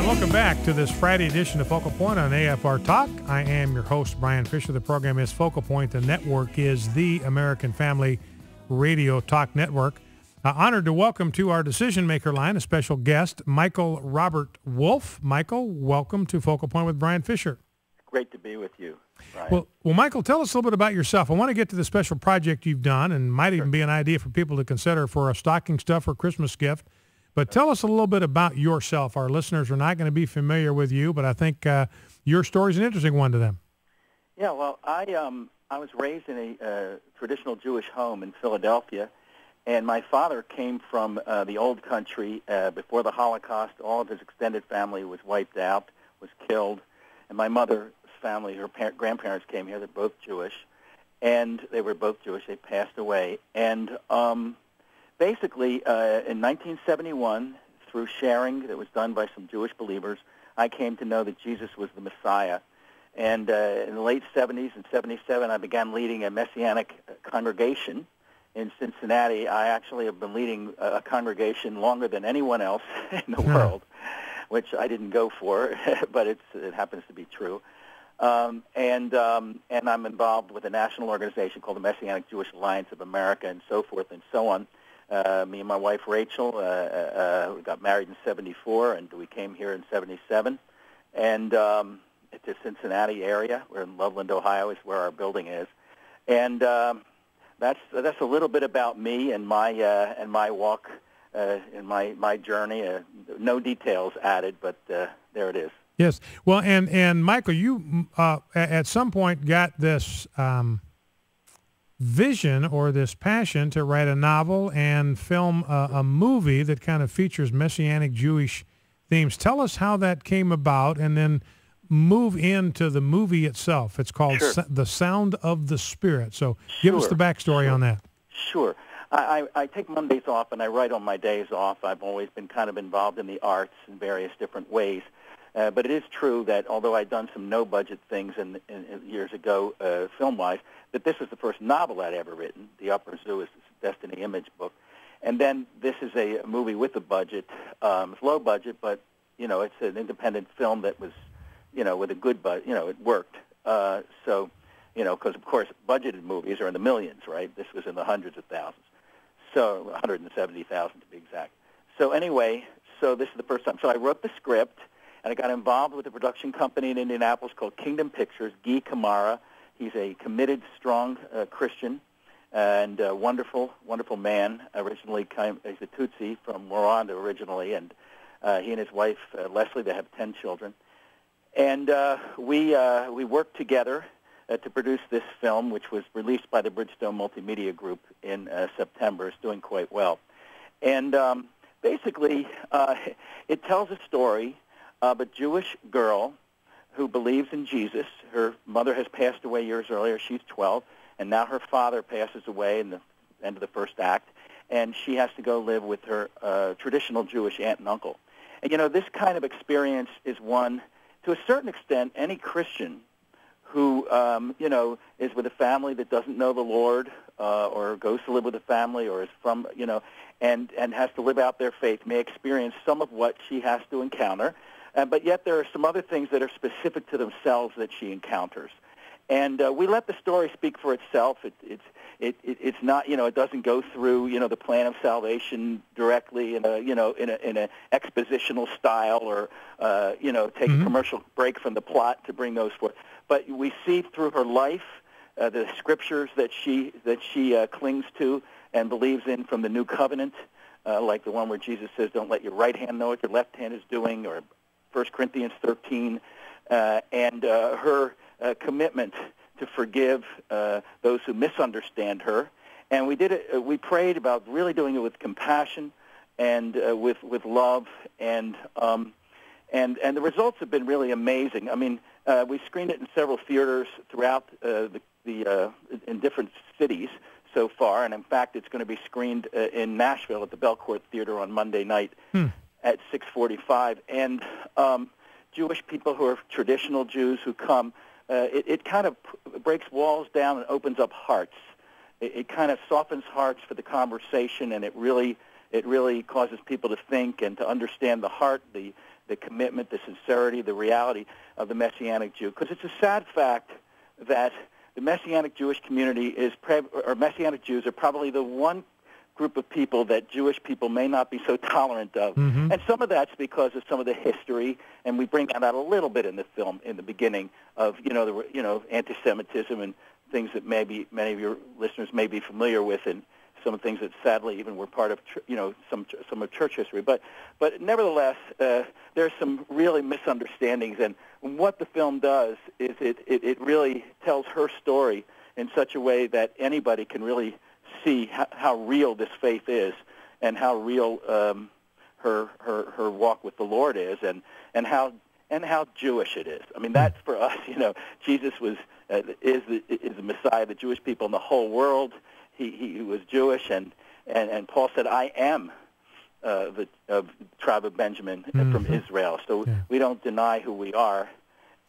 and welcome back to this Friday edition of Focal Point on AFR Talk. I am your host, Brian Fisher. The program is Focal Point. The network is the American Family Radio Talk Network. Honored to welcome to our decision maker line a special guest, Michael Robert Wolf. Michael, welcome to Focal Point with Brian Fisher. Great to be with you, Brian. Well, Michael, tell us a little bit about yourself. I want to get to the special project you've done, and might even be an idea for people to consider for a stocking stuffer Christmas gift. But tell us a little bit about yourself. Our listeners are not going to be familiar with you, but I think your story is an interesting one to them. Yeah, well, I was raised in a traditional Jewish home in Philadelphia, and my father came from the old country before the Holocaust. All of his extended family was wiped out, was killed, and my mother's family, her grandparents came here. They're both Jewish, and they were both Jewish. They passed away, and basically, in 1971, through sharing that was done by some Jewish believers, I came to know that Jesus was the Messiah. And in the late 70s and 77, I began leading a Messianic congregation in Cincinnati. I actually have been leading a congregation longer than anyone else in the world, which I didn't go for, but it happens to be true. And I'm involved with a national organization called the Messianic Jewish Alliance of America, and so forth and so on. Me and my wife, Rachel, we got married in 74, and we came here in 77. And to Cincinnati area. We're in Loveland, Ohio, is where our building is. And that's a little bit about me and my walk and my journey. No details added, but there it is. Yes. Well, and Michael, you at some point got this vision or this passion to write a novel and film a movie that kind of features Messianic Jewish themes. Tell us how that came about, and then move into the movie itself. It's called The Sound of the Spirit. So give us the backstory on that. Sure. I take Mondays off, and I write on my days off. I've always been kind of involved in the arts in various different ways. But it is true that although I'd done some no-budget things in years ago, film-wise, that this was the first novel I'd ever written. The Upper Zoo is this Destiny Image book. And then this is a movie with a budget. It's low budget, but, it's an independent film that was, with a good budget. It worked. So, because, of course, budgeted movies are in the millions, right? This was in the hundreds of thousands. So 170,000 to be exact. So anyway, so this is the first time. So I wrote the script, and I got involved with a production company in Indianapolis called Kingdom Pictures. Guy Kamara, he's a committed, strong Christian and a wonderful, wonderful man. Originally, he's a Tutsi from Rwanda originally, and he and his wife, Leslie, they have 10 children. And we worked together to produce this film, which was released by the Bridgestone Multimedia Group in September. It's doing quite well. And basically, it tells a story of a Jewish girl who believes in Jesus. Her mother has passed away years earlier. She's 12, and now her father passes away in the end of the first act, and she has to go live with her traditional Jewish aunt and uncle. And, this kind of experience is one, to a certain extent, any Christian who, is with a family that doesn't know the Lord or goes to live with a family or is from, and has to live out their faith may experience some of what she has to encounter. But yet there are some other things that are specific to themselves that she encounters. And we let the story speak for itself. It's not, it doesn't go through, the plan of salvation directly in a expositional style or, take a commercial break from the plot to bring those forth. But we see through her life the scriptures that she clings to and believes in from the New Covenant, like the one where Jesus says, "Don't let your right hand know what your left hand is doing," or 1 Corinthians 13, and her commitment to forgive those who misunderstand her. And we did it. We prayed about really doing it with compassion and with love, and the results have been really amazing. I mean, we screened it in several theaters throughout in different cities so far, and in fact, it's going to be screened in Nashville at the Belcourt Theater on Monday night at 6:45. And Jewish people who are traditional Jews who come, it kind of breaks walls down and opens up hearts. It kind of softens hearts for the conversation, and it really it really causes people to think and to understand the heart, the commitment, the sincerity, the reality of the Messianic Jew. Because it's a sad fact that the Messianic Jewish community or Messianic Jews are probably the one group of people that Jewish people may not be so tolerant of. Mm-hmm. And some of that's because of some of the history, and we bring that out a little bit in the film in the beginning of, anti-Semitism and things that maybe many of your listeners may be familiar with, and some things that sadly even were part of, some of church history. But nevertheless, there's some really misunderstandings, and what the film does is it really tells her story in such a way that anybody can really see how real this faith is, and how real her walk with the Lord is, and how Jewish it is. I mean, that's for us. Jesus is the Messiah, the Jewish people in the whole world. He was Jewish, and Paul said, "I am the tribe of Benjamin from Israel." So we don't deny who we are,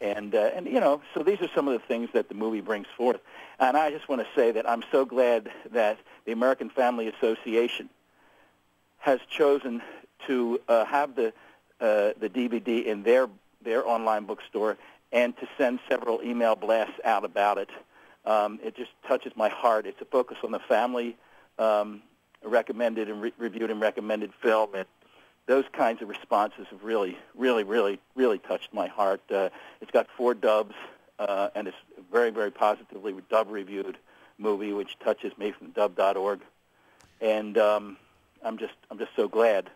and so these are some of the things that the movie brings forth. And I just want to say that I'm so glad that the American Family Association has chosen to have the DVD in their online bookstore, and to send several email blasts out about it. It just touches my heart. It's a focus on the family, recommended and reviewed and recommended film, and those kinds of responses have really, really, really, really touched my heart. It's got 4 dubs, and it's very, very positively dub-reviewed movie, which touches me from dub.org, and I'm just so glad.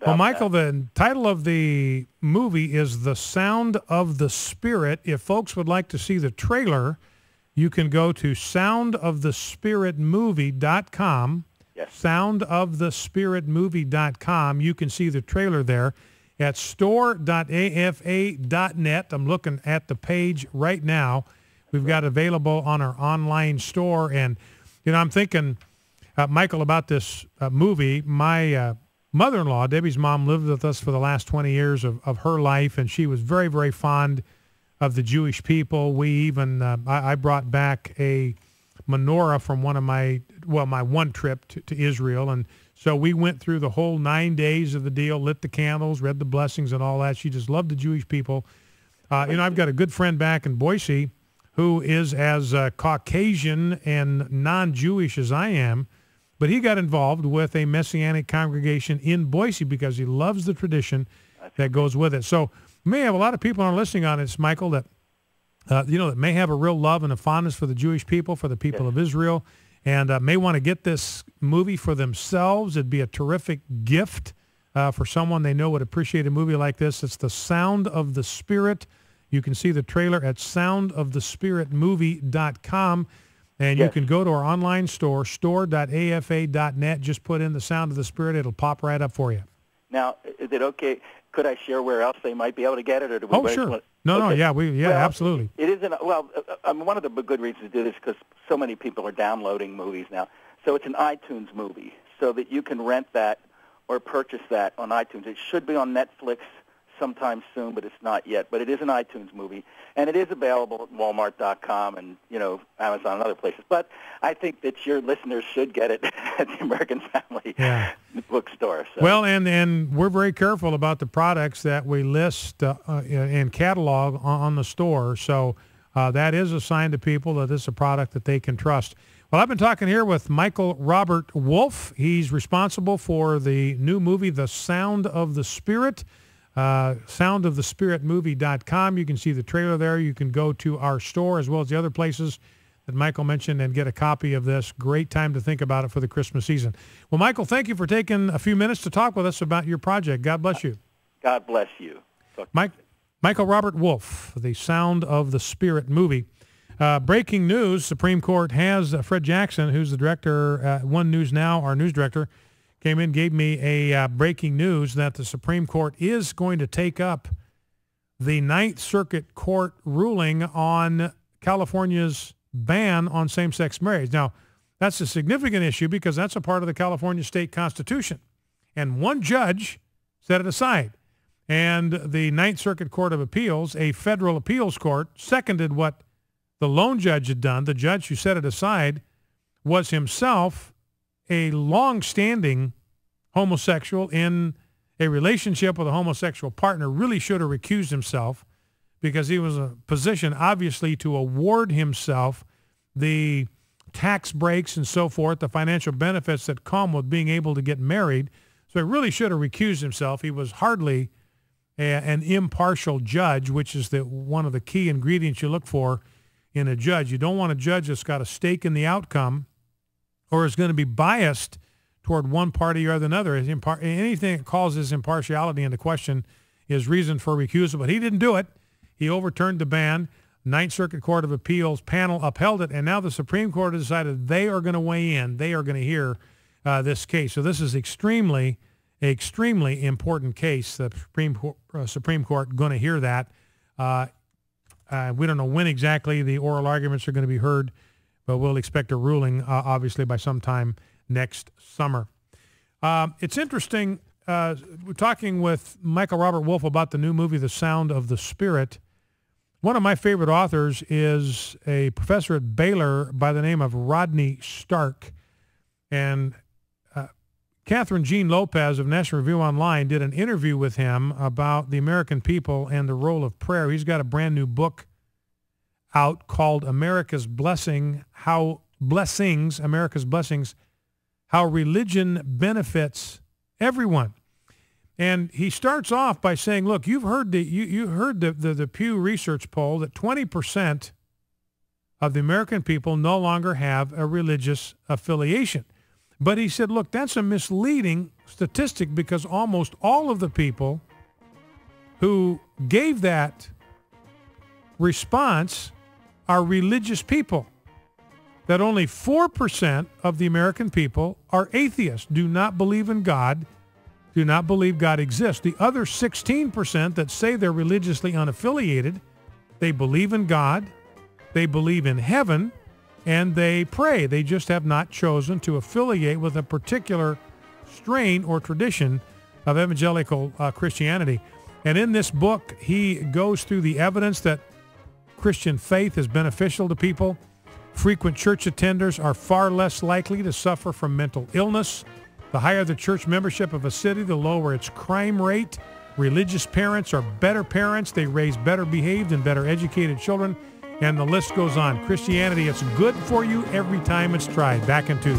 Well, Michael, the title of the movie is The Sound of the Spirit. If folks would like to see the trailer, you can go to soundofthespiritmovie.com. Yes. Soundofthespiritmovie.com. You can see the trailer there at store.afa.net. I'm looking at the page right now. We've got available on our online store. And, I'm thinking, Michael, about this movie. My mother-in-law, Debbie's mom, lived with us for the last 20 years of her life, and she was very, very fond of the Jewish people. We even, I brought back a menorah from my one trip to Israel, and so we went through the whole 9 days of the deal, lit the candles, read the blessings and all that. She just loved the Jewish people. I've got a good friend back in Boise who is as Caucasian and non-Jewish as I am, but he got involved with a Messianic congregation in Boise because he loves the tradition that goes with it. So we may have a lot of people who are listening on this, Michael, that that may have a real love and a fondness for the Jewish people, for the people of Israel, and may want to get this movie for themselves. It'd be a terrific gift for someone they know would appreciate a movie like this. It's The Sound of the Spirit. You can see the trailer at soundofthespiritmovie.com. And you can go to our online store, store.afa.net. Just put in The Sound of the Spirit. It'll pop right up for you. Now, is it okay? Could I share where else they might be able to get it? Or do we sure. Absolutely. It isn't. Well, one of the good reasons to do this is because so many people are downloading movies now. So it's an iTunes movie, so that you can rent that or purchase that on iTunes. It should be on Netflix sometime soon, but it's not yet. But it is an iTunes movie, and it is available at Walmart.com and Amazon and other places. But I think that your listeners should get it at the American Family bookstore. So. Well, and we're very careful about the products that we list and catalog on the store. So that is a sign to people that this is a product that they can trust. Well, I've been talking here with Michael Robert Wolf. He's responsible for the new movie, The Sound of the Spirit. Soundofthespiritmovie.com. You can see the trailer there. You can go to our store as well as the other places that Michael mentioned and get a copy of this. Great time to think about it for the Christmas season. Well, Michael, thank you for taking a few minutes to talk with us about your project. God bless you. God bless you. Michael Robert Wolf, The Sound of the Spirit movie. Breaking news, Supreme Court has Fred Jackson, who's the director at One News Now, our news director, came in, gave me a breaking news that the Supreme Court is going to take up the Ninth Circuit Court ruling on California's ban on same-sex marriage. Now, that's a significant issue because that's a part of the California state constitution. And one judge set it aside. And the Ninth Circuit Court of Appeals, a federal appeals court, seconded what the lone judge had done. The judge who set it aside was himself a long-standing homosexual in a relationship with a homosexual partner really should have recused himself, because he was in a position, obviously, to award himself the tax breaks and so forth, the financial benefits that come with being able to get married. So he really should have recused himself. He was hardly an impartial judge, which is one of the key ingredients you look for in a judge. You don't want a judge that's got a stake in the outcome or is going to be biased toward one party or the other. Anything that causes impartiality into question is reason for recusal. But he didn't do it. He overturned the ban. Ninth Circuit Court of Appeals panel upheld it, and now the Supreme Court has decided they are going to weigh in. They are going to hear this case. So this is extremely important case. The Supreme Court going to hear that. We don't know when exactly the oral arguments are going to be heard, but we'll expect a ruling, obviously, by sometime next summer. It's interesting. We're talking with Michael Robert Wolff about the new movie, The Sound of the Spirit. One of my favorite authors is a professor at Baylor by the name of Rodney Stark. And Catherine Jean Lopez of National Review Online did an interview with him about the American people and the role of prayer. He's got a brand new book out called America's Blessings, How Religion Benefits Everyone. And he starts off by saying, look, you heard the Pew Research poll that 20% of the American people no longer have a religious affiliation. But he said, look, that's a misleading statistic, because almost all of the people who gave that response are religious people. That only 4% of the American people are atheists, do not believe in God, do not believe God exists. The other 16% that say they're religiously unaffiliated, they believe in God, they believe in heaven, and they pray. They just have not chosen to affiliate with a particular strain or tradition of evangelical Christianity. And in this book, he goes through the evidence that Christian faith is beneficial to people. Frequent church attenders are far less likely to suffer from mental illness. The higher the church membership of a city, the lower its crime rate. Religious parents are better parents. They raise better behaved and better educated children. And the list goes on. Christianity, it's good for you every time it's tried. Back in 2.